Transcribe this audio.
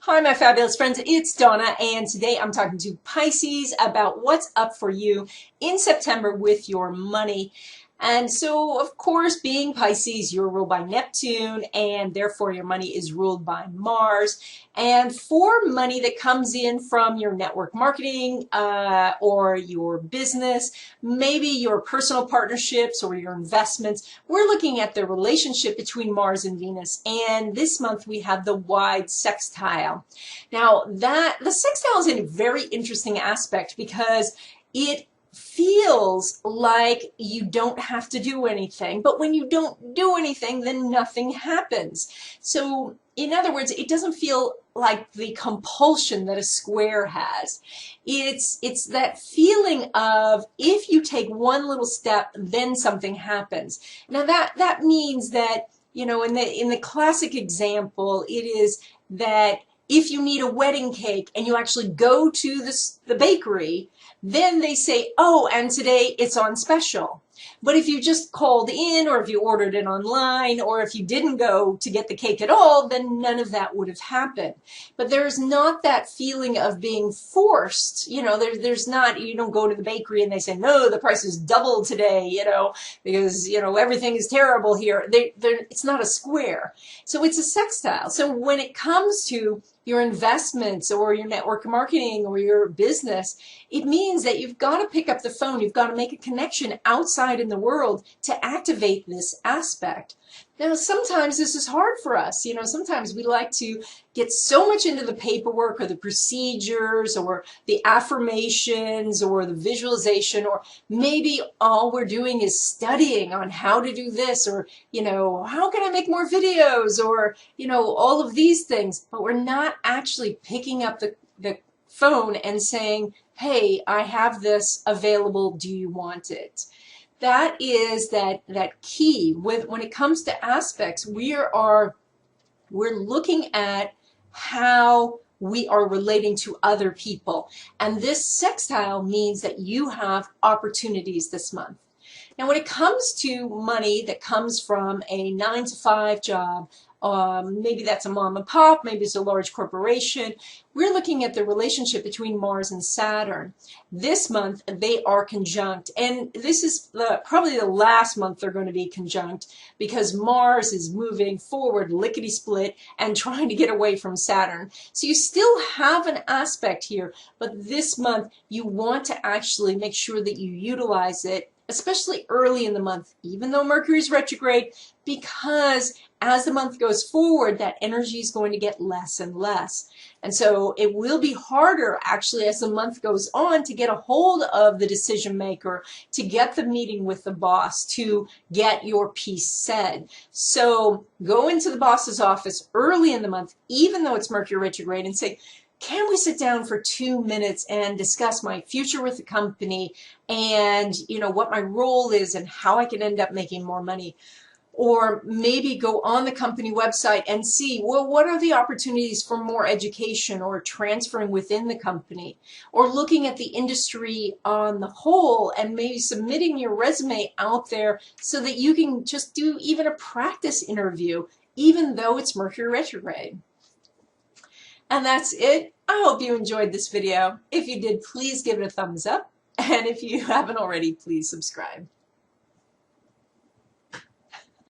Hi, my fabulous friends. It's Donna, and today I'm talking to Pisces about what's up for you in September with your money. And so, of course, being Pisces, you're ruled by Neptune, and therefore your money is ruled by Mars. And for money that comes in from your network marketing or your business, maybe your personal partnerships or your investments, we're looking at the relationship between Mars and Venus. And this month we have the wide sextile. Now, the sextile is a very interesting aspect because it feels like you don't have to do anything, but when you don't do anything, then nothing happens. So in other words, it doesn't feel like the compulsion that a square has. It's that feeling of if you take one little step, then something happens. Now that means that, you know, in the classic example, it is that if you need a wedding cake and you actually go to the bakery, then they say, oh, and today it's on special. But if you just called in, or if you ordered it online, or if you didn't go to get the cake at all, then none of that would have happened. But there's not that feeling of being forced. You know, there's not, you don't go to the bakery and they say, no, the price is double today, you know, because, you know, everything is terrible here. It's not a square. So it's a sextile. So when it comes to your investments or your network marketing or your business, it means that you've got to pick up the phone. You've got to make a connection outside in the world to activate this aspect. Now, sometimes this is hard for us. You know, sometimes we like to get so much into the paperwork or the procedures or the affirmations or the visualization, or maybe all we're doing is studying on how to do this, or, you know, how can I make more videos, or, you know, all of these things, but we're not actually picking up the phone and saying, hey, I have this available. Do you want it? That is that key. When it comes to aspects, we're looking at how we are relating to other people. And this sextile means that you have opportunities this month. Now, when it comes to money that comes from a 9-to-5 job, maybe that's a mom and pop, maybe it's a large corporation, we're looking at the relationship between Mars and Saturn. This month, they are conjunct, and this is probably the last month they're going to be conjunct, because Mars is moving forward lickety-split and trying to get away from Saturn. So you still have an aspect here, but this month you want to actually make sure that you utilize it, especially early in the month, even though Mercury is retrograde, because as the month goes forward, that energy is going to get less and less. And so it will be harder, actually, as the month goes on, to get a hold of the decision maker, to get the meeting with the boss, to get your piece said. So go into the boss's office early in the month, even though it's Mercury retrograde, and say, can we sit down for 2 minutes and discuss my future with the company, and, you know, what my role is and how I can end up making more money? Or maybe go on the company website and see, well, what are the opportunities for more education or transferring within the company? Or looking at the industry on the whole and maybe submitting your resume out there so that you can just do even a practice interview, even though it's Mercury retrograde. And that's it. I hope you enjoyed this video. If you did, please give it a thumbs up. And if you haven't already, please subscribe.